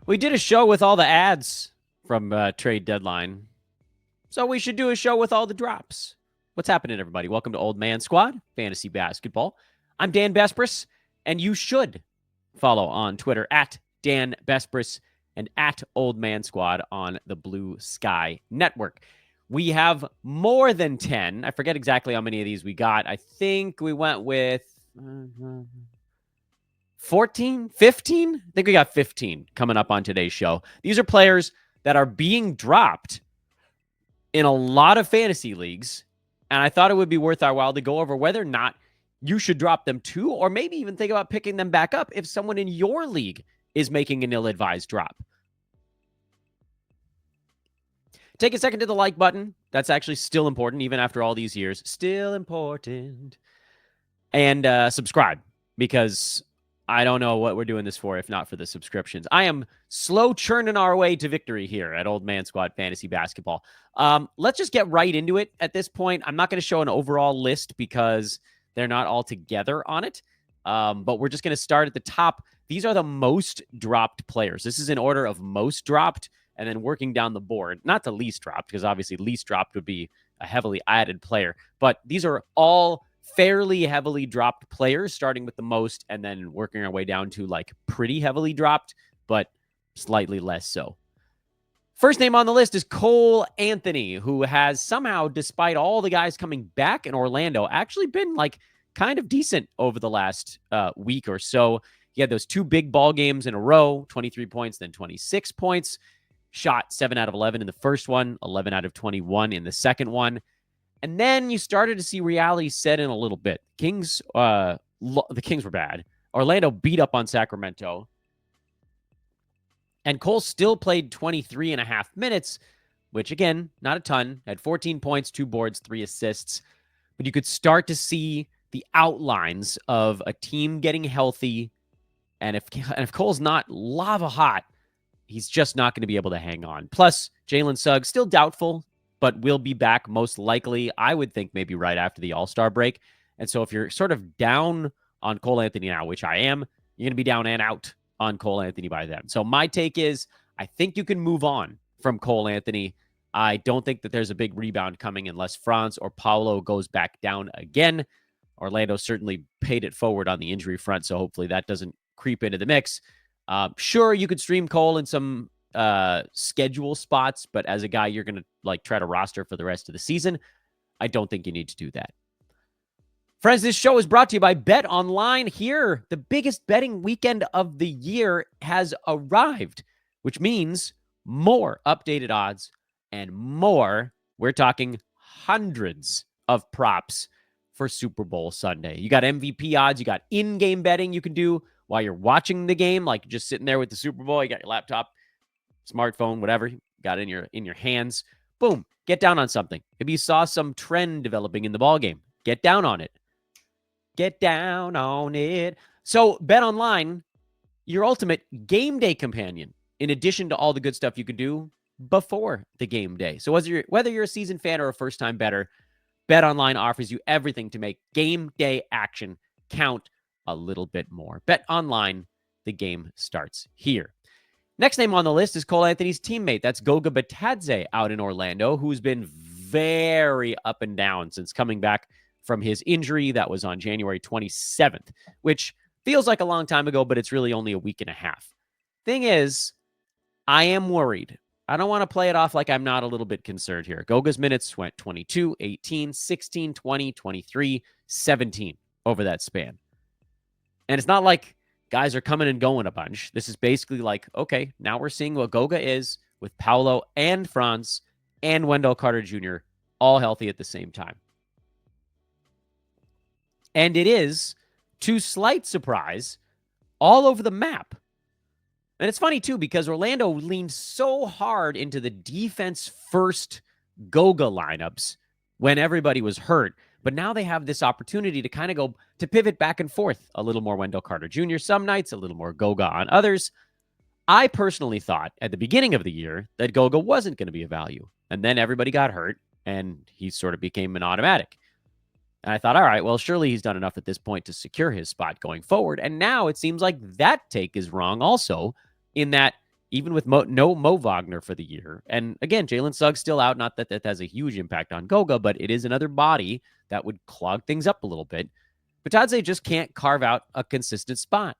We did a show with all the ads from trade deadline, so we should do a show with all the drops. What's happening, everybody? Welcome to Old Man Squad Fantasy Basketball. I'm Dan Bespris, and you should follow on Twitter at Dan Bespris and at Old Man Squad on the Blue Sky Network. We have more than 10. I forget exactly how many of these we got. I think we went with 14, 15? I think we got 15 coming up on today's show. These are players that are being dropped in a lot of fantasy leagues, and I thought it would be worth our while to go over whether or not you should drop them too, or maybe even think about picking them back up if someone in your league is making an ill-advised drop. Take a second to the like button. That's actually still important, even after all these years. Still important. And subscribe, because I don't know what we're doing this for if not for the subscriptions. I am slow churning our way to victory here at Old Man Squad Fantasy Basketball. Let's just get right into it at this point. I'm not going to show an overall list because they're not all together on it, but we're just going to start at the top. These are the most dropped players. This is in order of most dropped and then working down the board. Not the least dropped, because obviously least dropped would be a heavily added player, but these are all fairly heavily dropped players, starting with the most and then working our way down to like pretty heavily dropped, but slightly less so. First name on the list is Cole Anthony, who has somehow, despite all the guys coming back in Orlando, actually been like kind of decent over the last week or so. He had those two big ball games in a row, 23 points, then 26 points. Shot 7 out of 11 in the first one, 11 out of 21 in the second one. And then you started to see reality set in a little bit. The Kings were bad. Orlando beat up on Sacramento. And Cole still played 23 and a half minutes, which, again, not a ton. Had 14 points, 2 boards, 3 assists. But you could start to see the outlines of a team getting healthy. And if Cole's not lava hot, he's just not going to be able to hang on. Plus, Jalen Suggs, still doubtful, but will be back most likely, I would think, maybe right after the All-Star break. And so if you're sort of down on Cole Anthony now, which I am, you're going to be down and out on Cole Anthony by then. So my take is, I think you can move on from Cole Anthony. I don't think that there's a big rebound coming unless Franz or Paolo goes back down again. Orlando certainly paid it forward on the injury front, so hopefully that doesn't creep into the mix. Sure, you could stream Cole in some schedule spots, but as a guy you're going to like try to roster for the rest of the season, I don't think you need to do that. Friends, this show is brought to you by Bet Online. Here, the biggest betting weekend of the year has arrived, which means more updated odds and more, we're talking hundreds of props for Super Bowl Sunday. You got MVP odds, you got in-game betting you can do while you're watching the game, like just sitting there with the Super Bowl. You got your laptop, smartphone, whatever you got in your hands. Boom, get down on something. Maybe you saw some trend developing in the ball game. Get down on it. Get down on it. So Bet Online, your ultimate game day companion, in addition to all the good stuff you could do before the game day. So whether you're a seasoned fan or a first-time bettor, Bet Online offers you everything to make game day action count a little bit more. Bet Online, the game starts here. Next name on the list is Cole Anthony's teammate. That's Goga Bitadze out in Orlando, who's been very up and down since coming back from his injury. That was on January 27th, which feels like a long time ago, but it's really only a week and a half. Thing is, I am worried. I don't want to play it off like I'm not a little bit concerned here. Goga's minutes went 22, 18, 16, 20, 23, 17 over that span. And it's not like guys are coming and going a bunch. This is basically like, okay, now we're seeing what Goga is with Paolo and Franz and Wendell Carter Jr. all healthy at the same time. And it is, to slight surprise, all over the map. And it's funny, too, because Orlando leaned so hard into the defense-first Goga lineups when everybody was hurt. But now they have this opportunity to kind of go to pivot back and forth. A little more Wendell Carter Jr. some nights, a little more Goga on others. I personally thought at the beginning of the year that Goga wasn't going to be a value. And then everybody got hurt, and he sort of became an automatic. And I thought, all right, well, surely he's done enough at this point to secure his spot going forward. And now it seems like that take is wrong also, in that even with no Mo Wagner for the year. And again, Jalen Suggs still out. Not that that has a huge impact on Goga, but it is another body that would clog things up a little bit. Bitadze just can't carve out a consistent spot.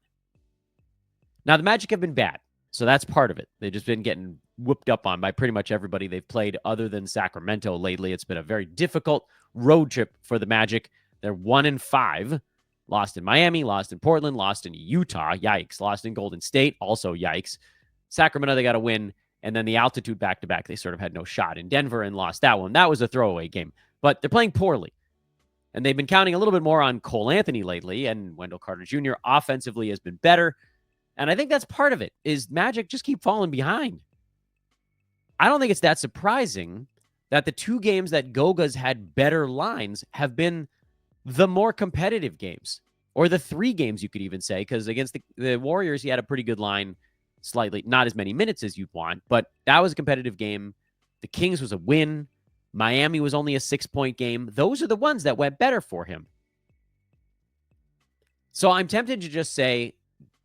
Now, the Magic have been bad, so that's part of it. They've just been getting whooped up on by pretty much everybody they've played other than Sacramento lately. It's been a very difficult road trip for the Magic. They're 1-5. Lost in Miami, lost in Portland, lost in Utah. Yikes. Lost in Golden State. Also, yikes. Sacramento, they got to win. And then the altitude back-to-back, they sort of had no shot in Denver and lost that one. That was a throwaway game. But they're playing poorly. And they've been counting a little bit more on Cole Anthony lately, and Wendell Carter Jr. offensively has been better. And I think that's part of it, is Magic just keep falling behind. I don't think it's that surprising that the 2 games that Goga's had better lines have been the more competitive games, or the 3 games you could even say, because against the Warriors, he had a pretty good line, slightly, not as many minutes as you'd want, but that was a competitive game. The Kings was a win. Miami was only a 6-point game. Those are the ones that went better for him. So I'm tempted to just say,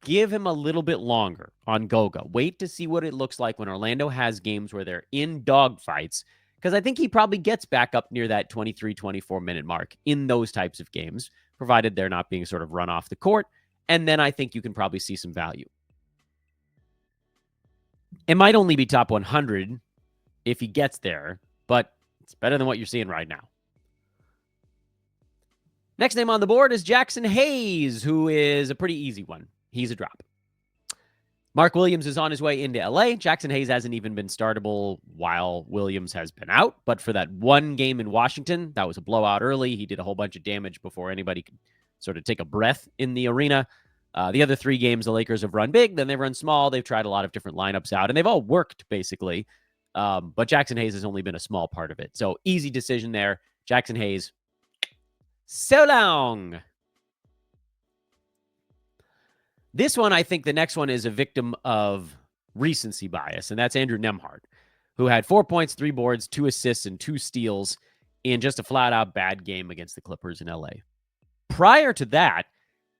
give him a little bit longer on Goga. Wait to see what it looks like when Orlando has games where they're in dogfights, because I think he probably gets back up near that 23, 24-minute mark in those types of games, provided they're not being sort of run off the court. And then I think you can probably see some value. It might only be top 100 if he gets there, but it's better than what you're seeing right now. Next name on the board is Jaxson Hayes, who is a pretty easy one. He's a drop. Mark Williams is on his way into LA. Jaxson Hayes hasn't even been startable while Williams has been out. But for that one game in Washington, that was a blowout early. He did a whole bunch of damage before anybody could sort of take a breath in the arena. The other 3 games, the Lakers have run big, then they've run small. They've tried a lot of different lineups out, and they've all worked, basically. But Jaxson Hayes has only been a small part of it. So easy decision there. Jaxson Hayes, so long. This one, I think the next one is a victim of recency bias, and that's Andrew Nembhard, who had 4 points, 3 boards, 2 assists, and 2 steals in just a flat-out bad game against the Clippers in LA. Prior to that,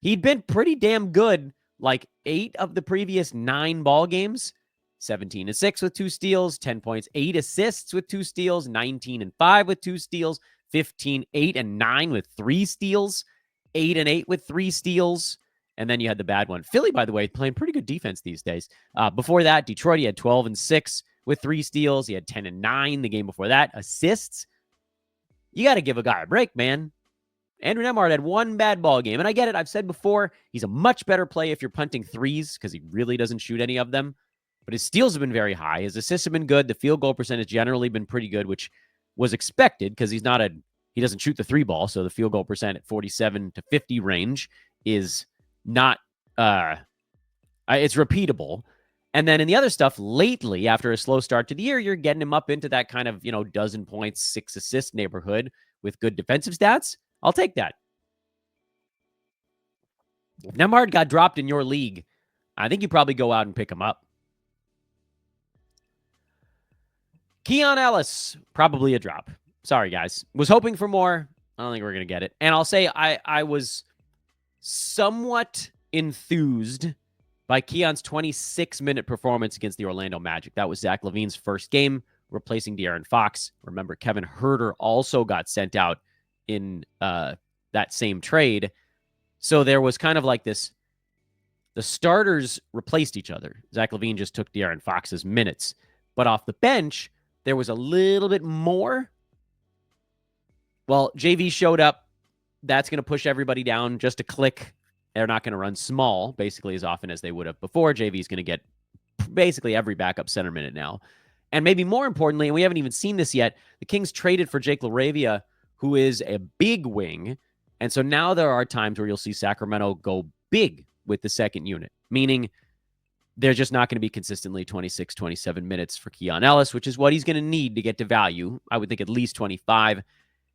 he'd been pretty damn good, like 8 of the previous 9 ball games. 17-6 with 2 steals, 10 points, 8 assists with 2 steals, 19-5 with 2 steals, 15-8-9 with 3 steals, 8-8 with 3 steals. And then you had the bad one. Philly, by the way, playing pretty good defense these days. Before that, Detroit, he had 12-6 with 3 steals. He had 10-9 the game before that. Assists. You got to give a guy a break, man. Andrew Nembhard had 1 bad ball game. And I get it. I've said before, he's a much better play if you're punting threes because he really doesn't shoot any of them. But his steals have been very high. His assists have been good. The field goal percentage generally been pretty good, which was expected because he doesn't shoot the 3 ball. So the field goal percent at 47 to 50 range is not, it's repeatable. And then in the other stuff, lately, after a slow start to the year, you're getting him up into that kind of, dozen points, 6 assist neighborhood with good defensive stats. I'll take that. If Nembhard got dropped in your league, I think you probably go out and pick him up. Keon Ellis, probably a drop. Sorry, guys. Was hoping for more. I don't think we're going to get it. And I'll say I was somewhat enthused by Keon's 26-minute performance against the Orlando Magic. That was Zach LaVine's first game, replacing De'Aaron Fox. Remember, Kevin Huerter also got sent out in that same trade. So there was kind of like this, the starters replaced each other. Zach LaVine just took De'Aaron Fox's minutes. But off the bench, there was a little bit more. Well, JV showed up. That's going to push everybody down just a click. They're not going to run small, basically, as often as they would have before. JV's going to get basically every backup center minute now. And maybe more importantly, and we haven't even seen this yet, the Kings traded for Jake LaRavia, who is a big wing. And so now there are times where you'll see Sacramento go big with the second unit, meaning they're just not going to be consistently 26, 27 minutes for Keon Ellis, which is what he's going to need to get to value. I would think at least 25.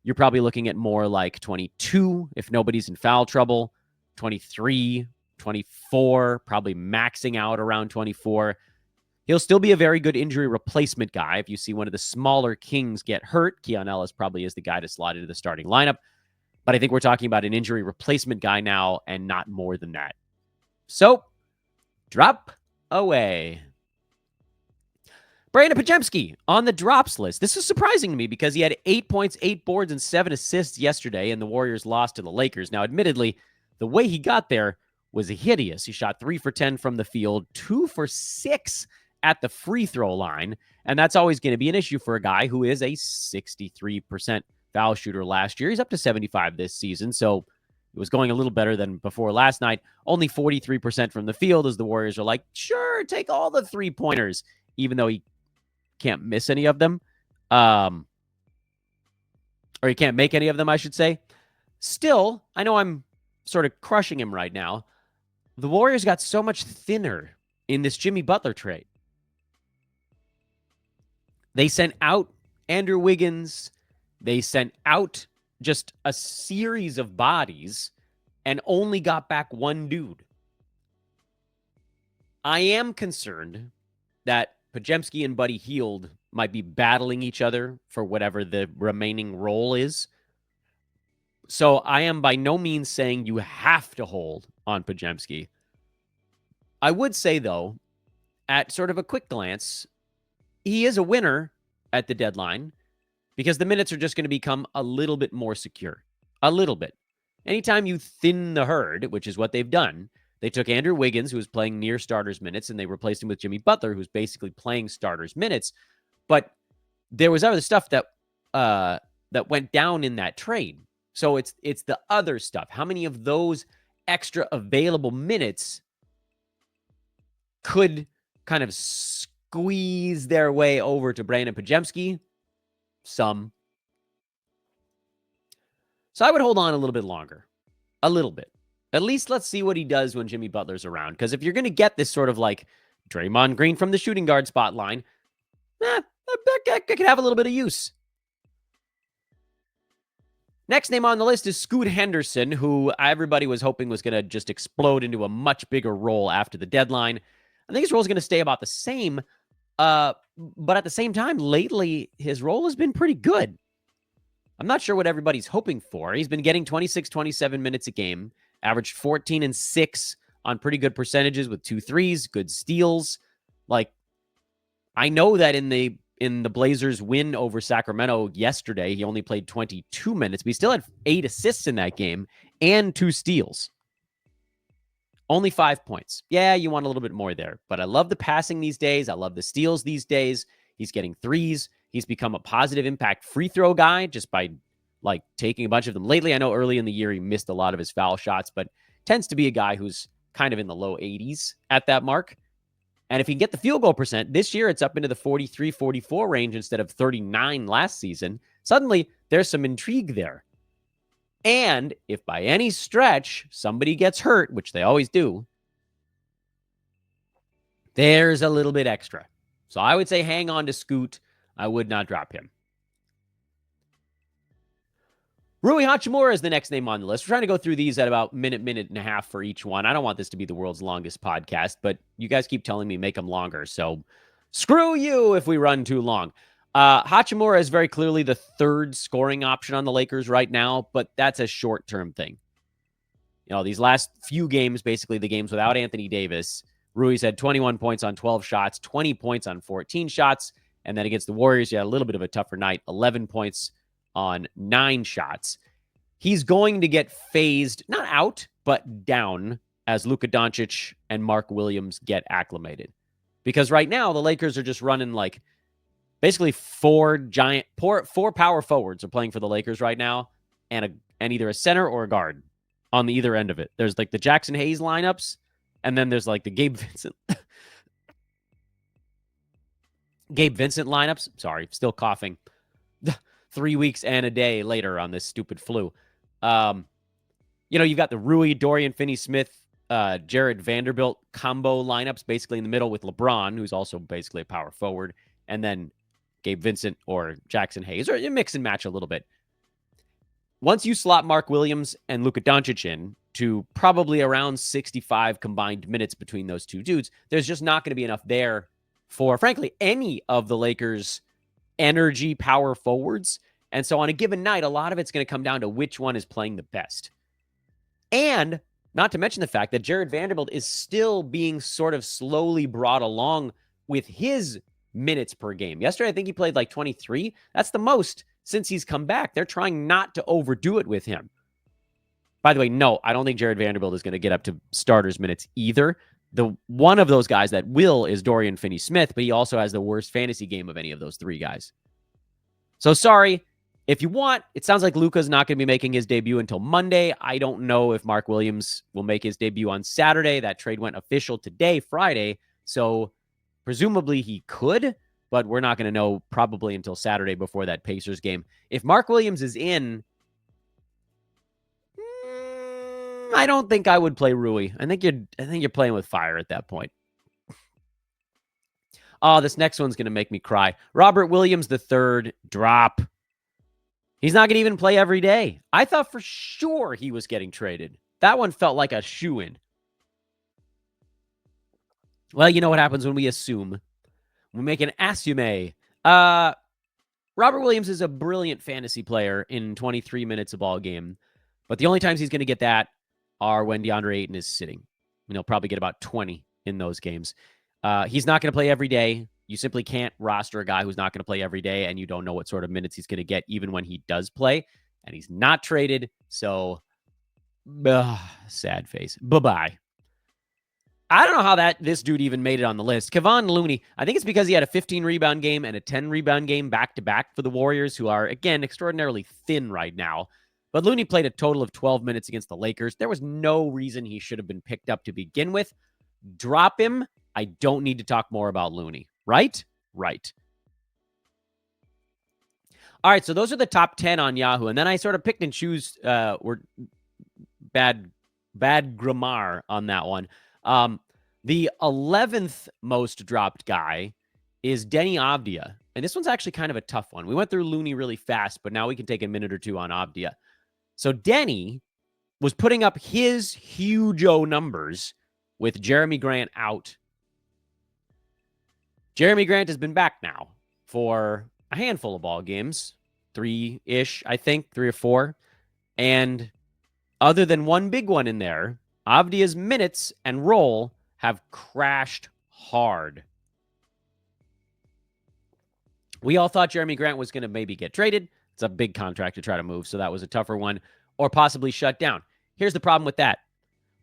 You're probably looking at more like 22 if nobody's in foul trouble, 23, 24, probably maxing out around 24. He'll still be a very good injury replacement guy. If you see one of the smaller Kings get hurt, Keon Ellis probably is the guy to slot into the starting lineup. But I think we're talking about an injury replacement guy now and not more than that. So, drop away. Brandin Podziemski on the drops list. This is surprising to me because he had 8 points, 8 boards, and 7 assists yesterday, and the Warriors lost to the Lakers. Now, admittedly, the way he got there was hideous. He shot 3 for 10 from the field, 2 for 6 at the free throw line, and that's always going to be an issue for a guy who is a 63% foul shooter last year. He's up to 75 this season, so it was going a little better than before last night. Only 43% from the field as the Warriors are like, sure, take all the three-pointers, even though he can't miss any of them. Or he can't make any of them, I should say. Still, I know I'm sort of crushing him right now. The Warriors got so much thinner in this Jimmy Butler trade. They sent out Andrew Wiggins. They sent out just a series of bodies and only got back one dude. I am concerned that Podziemski and Buddy Hield might be battling each other for whatever the remaining role is. So I am by no means saying you have to hold on Podziemski. I would say, though, at sort of a quick glance, he is a winner at the deadline because the minutes are just going to become a little bit more secure. A little bit. Anytime you thin the herd, which is what they've done, they took Andrew Wiggins, who was playing near starters minutes, and they replaced him with Jimmy Butler, who's basically playing starters minutes. But there was other stuff that went down in that trade. So it's the other stuff. How many of those extra available minutes could kind of squeeze their way over to Brandin Podziemski? Some. So I would hold on a little bit longer. A little bit. At least let's see what he does when Jimmy Butler's around. Because if you're going to get this sort of like Draymond Green from the shooting guard spot line, that could have a little bit of use. Next name on the list is Scoot Henderson, who everybody was hoping was going to just explode into a much bigger role after the deadline. I think his role is going to stay about the same. But at the same time, lately, his role has been pretty good. I'm not sure what everybody's hoping for. He's been getting 26, 27 minutes a game, averaged 14 and 6 on pretty good percentages with 2 threes, good steals. Like, I know that in the Blazers win over Sacramento yesterday, he only played 22 minutes, but he still had 8 assists in that game and 2 steals. Only 5 points. Yeah, you want a little bit more there, but I love the passing these days. I love the steals these days. He's getting threes. He's become a positive impact free throw guy just by like taking a bunch of them lately. I know early in the year he missed a lot of his foul shots, but tends to be a guy who's kind of in the low 80s at that mark. And if he can get the field goal percent, this year it's up into the 43, 44 range instead of 39 last season. Suddenly, there's some intrigue there. And if by any stretch somebody gets hurt, which they always do, there's a little bit extra. So I would say hang on to Scoot. I would not drop him. Rui Hachimura is the next name on the list. We're trying to go through these at about minute and a half for each one. I don't want this to be the world's longest podcast, but you guys keep telling me make them longer. So screw you if we run too long. Hachimura is very clearly the third scoring option on the Lakers right now, but that's a short-term thing. You know, these last few games, basically the games without Anthony Davis, Rui's had 21 points on 12 shots, 20 points on 14 shots, and then against the Warriors, you had a little bit of a tougher night, 11 points on 9 shots. He's going to get phased, not out, but down as Luka Doncic and Mark Williams get acclimated. Because right now, the Lakers are just running like basically four power forwards are playing for the Lakers right now, and either a center or a guard on the either end of it. There's like the Jaxson Hayes lineups, and then there's like the Gabe Vincent lineups. Sorry, still coughing. 3 weeks and a day later on this stupid flu. You've got the Rui, Dorian Finney-Smith, Jared Vanderbilt combo lineups basically in the middle with LeBron, who's also basically a power forward, and then Gabe Vincent or Jaxson Hayes, or you mix and match a little bit. Once you slot Mark Williams and Luka Doncic in to probably around 65 combined minutes between those two dudes, there's just not going to be enough there for, frankly, any of the Lakers' energy power forwards. And so on a given night, a lot of it's going to come down to which one is playing the best. And not to mention the fact that Jared Vanderbilt is still being sort of slowly brought along with his minutes per game. Yesterday, I think he played like 23. That's the most since he's come back. They're trying not to overdo it with him. By the way, no, I don't think Jared Vanderbilt is going to get up to starters minutes either. The one of those guys that will is Dorian Finney-Smith, but he also has the worst fantasy game of any of those three guys. So sorry. If you want, it sounds like Luka's not going to be making his debut until Monday. I don't know if Mark Williams will make his debut on Saturday. That trade went official today, Friday. So presumably he could, but we're not going to know probably until Saturday before that Pacers game. If Mark Williams is in, I don't think I would play Rui. I think you're playing with fire at that point. Oh, this next one's going to make me cry. Robert Williams III, drop. He's not going to even play every day. I thought for sure he was getting traded. That one felt like a shoo-in. Well, you know what happens when we assume. We make an assume. Robert Williams is a brilliant fantasy player in 23 minutes a ball game. But the only times he's going to get that are when DeAndre Ayton is sitting. And he'll probably get about 20 in those games. He's not going to play every day. You simply can't roster a guy who's not going to play every day, and you don't know what sort of minutes he's going to get even when he does play. And he's not traded, so sad face. Bye-bye. I don't know how this dude even made it on the list. Kevon Looney, I think it's because he had a 15-rebound game and a 10-rebound game back-to-back for the Warriors, who are, again, extraordinarily thin right now. But Looney played a total of 12 minutes against the Lakers. There was no reason he should have been picked up to begin with. Drop him. I don't need to talk more about Looney. Right? Right. All right, so those are the top 10 on Yahoo. And then I sort of picked and choose were bad grammar on that one. The 11th most dropped guy is Deni Avdija. And this one's actually kind of a tough one. We went through Looney really fast, but now we can take a minute or two on Avdija. So Deni was putting up his huge numbers with Jeremy Grant out. Jeremy Grant has been back now for a handful of ball games, 3-ish, I think, 3 or 4. And other than one big one in there, Avdija's minutes and role have crashed hard. We all thought Jeremy Grant was going to maybe get traded. It's a big contract to try to move, so that was a tougher one, or possibly shut down. Here's the problem with that.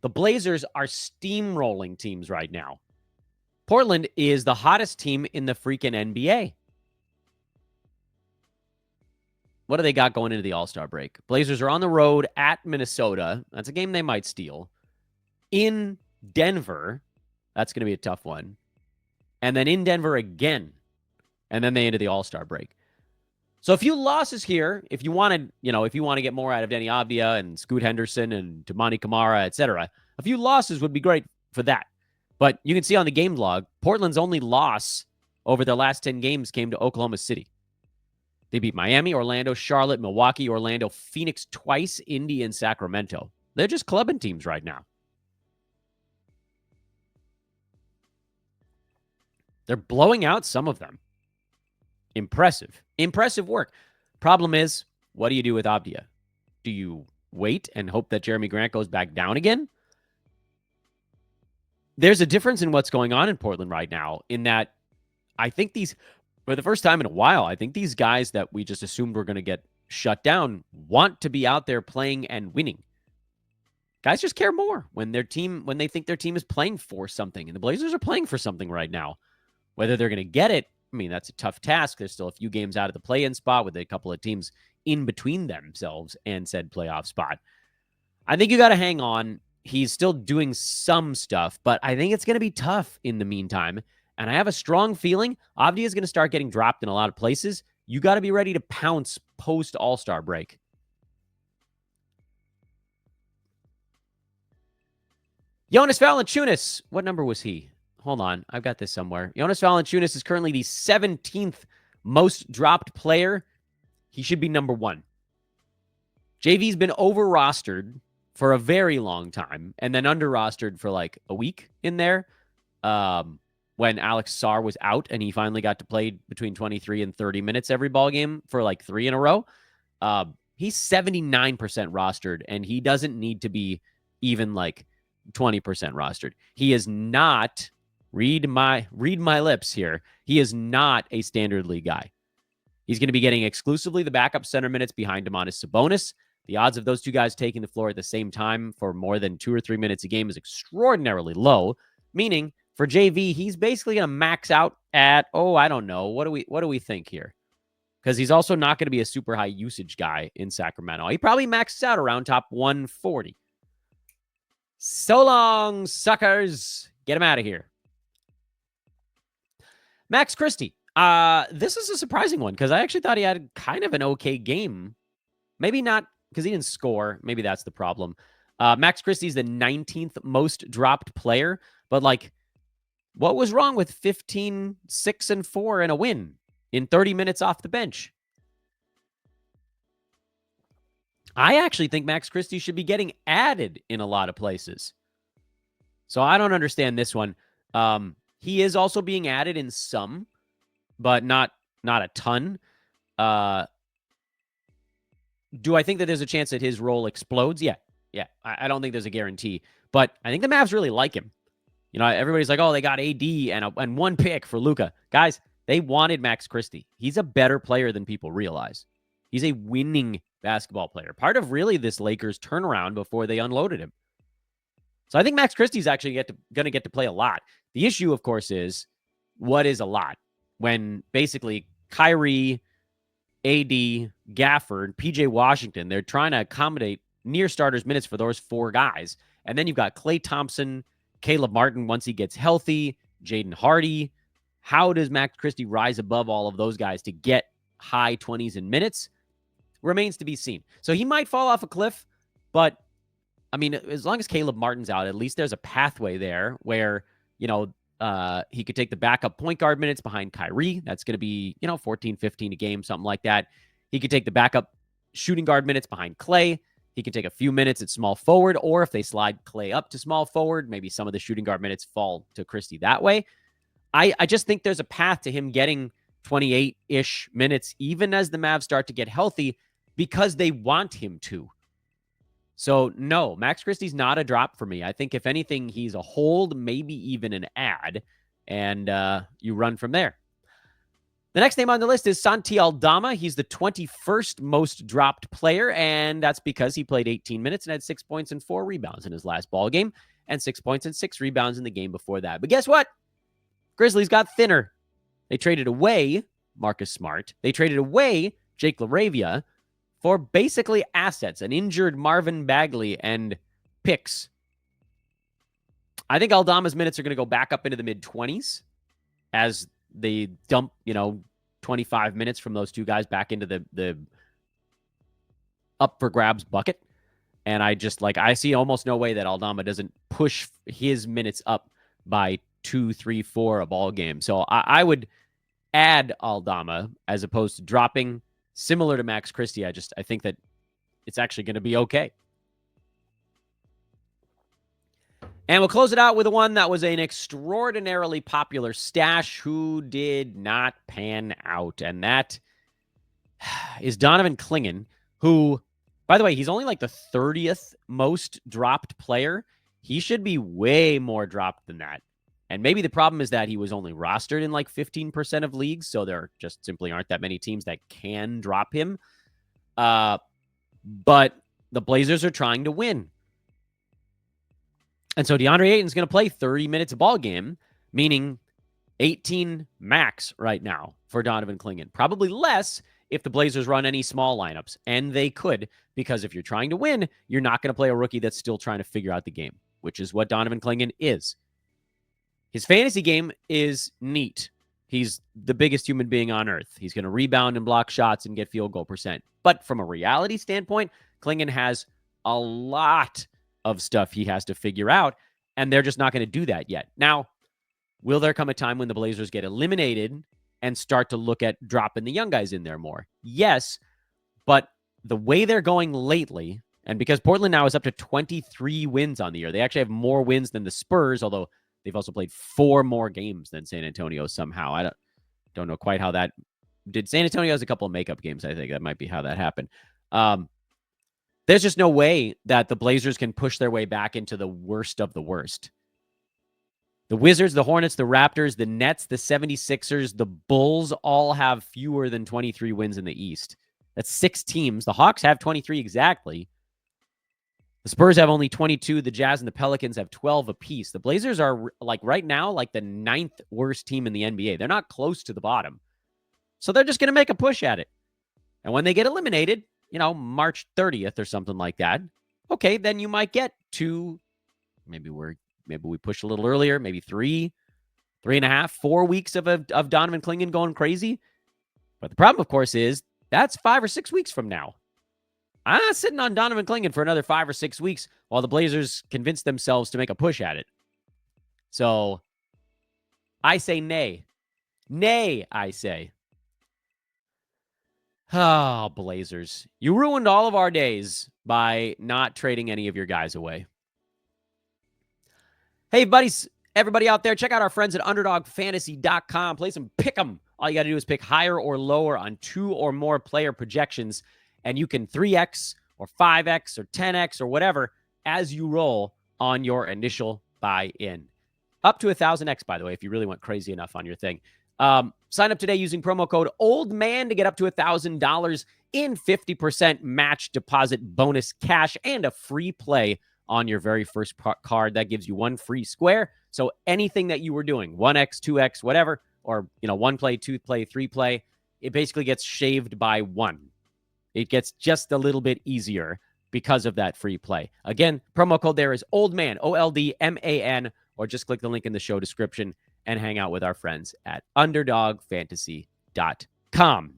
The Blazers are steamrolling teams right now. Portland is the hottest team in the freaking NBA. What do they got going into the All-Star break? Blazers are on the road at Minnesota. That's a game they might steal. In Denver. That's going to be a tough one. And then in Denver again. And then they into the All-Star break. So a few losses here. If you want to get more out of Deni Avdija and Scoot Henderson and Toumani Camara, etc., a few losses would be great for that. But you can see on the game log, Portland's only loss over their last 10 games came to Oklahoma City. They beat Miami, Orlando, Charlotte, Milwaukee, Orlando, Phoenix twice, Indy, and Sacramento. They're just clubbing teams right now. They're blowing out some of them. Impressive. Impressive work. Problem is, what do you do with Avdija? Do you wait and hope that Jeremy Grant goes back down again? There's a difference in what's going on in Portland right now in that I think for the first time in a while, I think these guys that we just assumed were going to get shut down want to be out there playing and winning. Guys just care more when they think their team is playing for something, and the Blazers are playing for something right now. Whether they're going to get it, I mean, that's a tough task. There's still a few games out of the play-in spot with a couple of teams in between themselves and said playoff spot. I think you got to hang on. He's still doing some stuff, but I think it's going to be tough in the meantime. And I have a strong feeling Avdija is going to start getting dropped in a lot of places. You got to be ready to pounce post All-Star break. Jonas Valanciunas. What number was he? Hold on. I've got this somewhere. Jonas Valanciunas is currently the 17th most dropped player. He should be number 1. JV's been over-rostered for a very long time, and then under-rostered for like a week in there when Alex Sarr was out, and he finally got to play between 23 and 30 minutes every ball game for like 3 in a row. He's 79% rostered, and he doesn't need to be even like 20% rostered. He is not read my lips here. He is not a standard league guy. He's going to be getting exclusively the backup center minutes behind Domantas Sabonis. The odds of those two guys taking the floor at the same time for more than 2 or 3 minutes a game is extraordinarily low, meaning for JV, he's basically going to max out at, I don't know. What do we think here? Because he's also not going to be a super high usage guy in Sacramento. He probably maxes out around top 140. So long, suckers. Get him out of here. Max Christie. This is a surprising one because I actually thought he had kind of an okay game. Maybe not because he didn't score. Maybe that's the problem. Max Christie's the 19th most dropped player, but what was wrong with 15, 6, and 4 and a win in 30 minutes off the bench? I actually think Max Christie should be getting added in a lot of places. So I don't understand this one. He is also being added in some, but not a ton. Do I think that there's a chance that his role explodes? Yeah. I don't think there's a guarantee, but I think the Mavs really like him. Everybody's like, they got AD and one pick for Luka. Guys, they wanted Max Christie. He's a better player than people realize. He's a winning basketball player. Part of really this Lakers turnaround before they unloaded him. So I think Max Christie's actually going to get to play a lot. The issue, of course, is what is a lot when basically Kyrie, AD, Gafford, PJ Washington, they're trying to accommodate near starters minutes for those 4 guys. And then you've got Klay Thompson, Caleb Martin once he gets healthy, Jaden Hardy. How does Max Christie rise above all of those guys to get high 20s in minutes? Remains to be seen. So he might fall off a cliff, but as long as Caleb Martin's out, at least there's a pathway there where, he could take the backup point guard minutes behind Kyrie. That's going to be, 14, 15 a game, something like that. He could take the backup shooting guard minutes behind Klay. He can take a few minutes at small forward, or if they slide Klay up to small forward, maybe some of the shooting guard minutes fall to Christie that way. I just think there's a path to him getting 28-ish minutes, even as the Mavs start to get healthy, because they want him to. So, no, Max Christie's not a drop for me. I think, if anything, he's a hold, maybe even an add, and you run from there. The next name on the list is Santi Aldama. He's the 21st most dropped player, and that's because he played 18 minutes and had 6 points and 4 rebounds in his last ball game, and 6 points and 6 rebounds in the game before that. But guess what? Grizzlies got thinner. They traded away Marcus Smart. They traded away Jake LaRavia for basically assets, an injured Marvin Bagley and picks. I think Aldama's minutes are going to go back up into the mid-20s as they dump, 25 minutes from those 2 guys back into the up for grabs bucket. And I see almost no way that Aldama doesn't push his minutes up by 2, 3, 4 a ball game. So I would add Aldama as opposed to dropping. Similar to Max Christie, I think that it's actually going to be okay. And we'll close it out with one that was an extraordinarily popular stash who did not pan out. And that is Donovan Clingan, who, by the way, he's only the 30th most dropped player. He should be way more dropped than that. And maybe the problem is that he was only rostered in 15% of leagues, so there just simply aren't that many teams that can drop him. But the Blazers are trying to win. And so DeAndre Ayton's going to play 30 minutes a ball game, meaning 18 max right now for Donovan Clingan. Probably less if the Blazers run any small lineups, and they could, because if you're trying to win, you're not going to play a rookie that's still trying to figure out the game, which is what Donovan Clingan is. His fantasy game is neat. He's the biggest human being on earth. He's going to rebound and block shots and get field goal percent. But from a reality standpoint, Clingan has a lot of stuff he has to figure out, and they're just not going to do that yet. Now, will there come a time when the Blazers get eliminated and start to look at dropping the young guys in there more? Yes, but the way they're going lately, and because Portland now is up to 23 wins on the year, they actually have more wins than the Spurs, although they've also played 4 more games than San Antonio somehow. I don't know quite how that did. San Antonio has a couple of makeup games, I think. That might be how that happened. There's just no way that the Blazers can push their way back into the worst of the worst. The Wizards, the Hornets, the Raptors, the Nets, the 76ers, the Bulls all have fewer than 23 wins in the East. That's 6 teams. The Hawks have 23 exactly. The Spurs have only 22. The Jazz and the Pelicans have 12 apiece. The Blazers are, like, right now, like the 9th worst team in the NBA. They're not close to the bottom. So they're just going to make a push at it. And when they get eliminated, March 30th or something like that, okay, then you might get to, maybe we push a little earlier, maybe 3.5, 4 weeks of Donovan Clingan going crazy. But the problem, of course, is that's 5 or 6 weeks from now. I'm not sitting on Donovan Clingan for another 5 or 6 weeks while the Blazers convince themselves to make a push at it. So I say nay. Nay, I say. Oh, Blazers. You ruined all of our days by not trading any of your guys away. Hey, buddies, everybody out there, check out our friends at UnderdogFantasy.com. Play some pick'em. All you got to do is pick higher or lower on 2 or more player projections, and you can 3x or 5x or 10x or whatever as you roll on your initial buy-in. Up to 1,000x, by the way, if you really went crazy enough on your thing. Sign up today using promo code OLDMAN to get up to $1,000 in 50% match deposit bonus cash and a free play on your very first card. That gives you 1 free square. So anything that you were doing, 1x, 2x, whatever, or 1 play, 2 play, 3 play, it basically gets shaved by 1. It gets just a little bit easier because of that free play. Again, promo code there is OLDMAN, OLDMAN, or just click the link in the show description and hang out with our friends at UnderdogFantasy.com.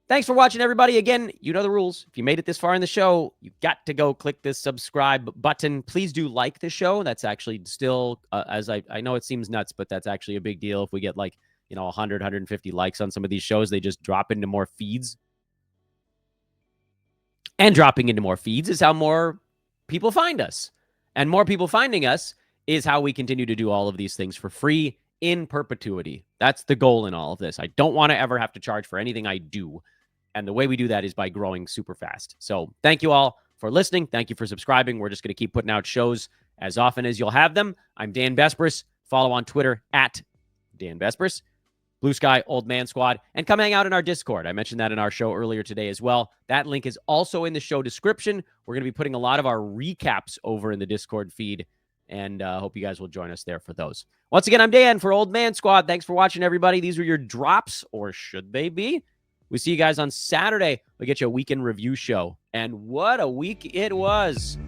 Thanks for watching, everybody. Again, you know the rules. If you made it this far in the show, you got to go click this subscribe button. Please do like the show. That's actually still, as I know it seems nuts, but that's actually a big deal. If we get 100, 150 likes on some of these shows, they just drop into more feeds. And dropping into more feeds is how more people find us. And more people finding us is how we continue to do all of these things for free in perpetuity. That's the goal in all of this. I don't want to ever have to charge for anything I do. And the way we do that is by growing super fast. So thank you all for listening. Thank you for subscribing. We're just going to keep putting out shows as often as you'll have them. I'm Dan Vespris. Follow on Twitter at Dan Vespris. Blue Sky Old Man Squad. And come hang out in our Discord. I mentioned that in our show earlier today as well. That link is also in the show description. We're going to be putting a lot of our recaps over in the Discord feed. And hope you guys will join us there for those. Once again, I'm Dan for Old Man Squad. Thanks for watching, everybody. These were your drops, or should they be? We see you guys on Saturday. We'll get you a weekend review show. And what a week it was.